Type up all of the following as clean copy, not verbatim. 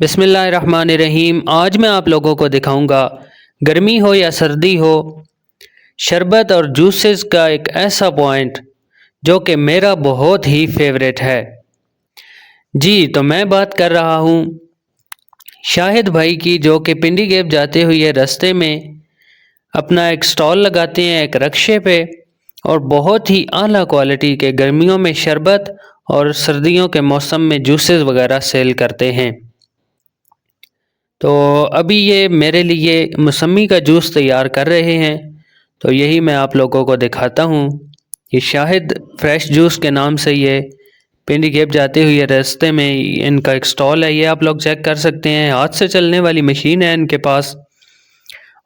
बिस्मिल्लाहिर्रहमानिर्रहीम। आज मैं आप लोगों को दिखाऊंगा, गर्मी हो या सर्दी हो, शरबत और जूसेस का एक ऐसा पॉइंट जो कि मेरा बहुत ही फेवरेट है। जी, तो मैं बात कर रहा हूँ शाहिद भाई की, जो कि पिंडी गेप जाते हुए रास्ते में अपना एक स्टॉल लगाते हैं एक रक्शे पे, और बहुत ही आला क्वालिटी के गर्मियों में शरबत और सर्दियों के मौसम में जूसेस वगैरह सेल करते हैं। तो अभी ये मेरे लिए मौसमी का जूस तैयार कर रहे हैं, तो यही मैं आप लोगों को दिखाता हूँ। ये शाहिद फ्रेश जूस के नाम से ये पिंडी गेप जाते हुए रास्ते में इनका एक स्टॉल है। ये आप लोग चेक कर सकते हैं, हाथ से चलने वाली मशीन है इनके पास,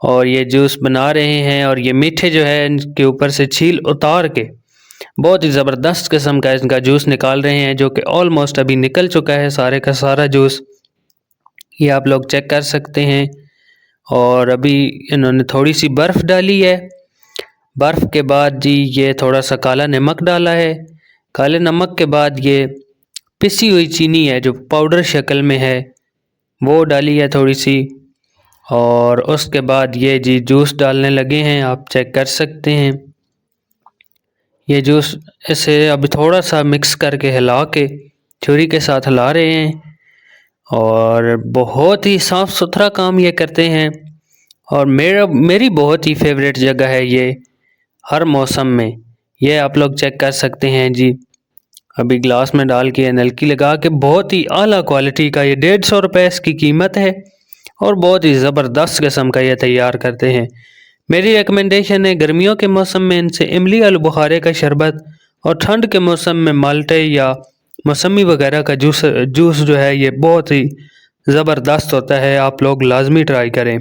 और ये जूस बना रहे हैं। और ये मीठे जो है इनके ऊपर से छील उतार के बहुत ही ज़बरदस्त किस्म का इनका जूस निकाल रहे हैं, जो कि ऑलमोस्ट अभी निकल चुका है सारे का सारा जूस। ये आप लोग चेक कर सकते हैं। और अभी इन्होंने थोड़ी सी बर्फ़ डाली है। बर्फ़ के बाद जी ये थोड़ा सा काला नमक डाला है। काले नमक के बाद ये पिसी हुई चीनी है जो पाउडर शक्ल में है, वो डाली है थोड़ी सी। और उसके बाद ये जी जूस डालने लगे हैं, आप चेक कर सकते हैं। ये जूस इसे अभी थोड़ा सा मिक्स करके हिला के छुरी के साथ हिला रहे हैं, और बहुत ही साफ़ सुथरा काम ये करते हैं। और मेरी बहुत ही फेवरेट जगह है ये हर मौसम में। ये आप लोग चेक कर सकते हैं जी। अभी ग्लास में डाल के नलकी लगा के बहुत ही आला क्वालिटी का ये 150 रुपये इसकी कीमत है, और बहुत ही ज़बरदस्त किस्म का ये तैयार करते हैं। मेरी रिकमेंडेशन है गर्मियों के मौसम में इनसे इमली आलू बुखारे का शरबत, और ठंड के मौसम में माल्टे या मौसमी वगैरह का जूस जो है ये बहुत ही ज़बरदस्त होता है। आप लोग लाजमी ट्राई करें।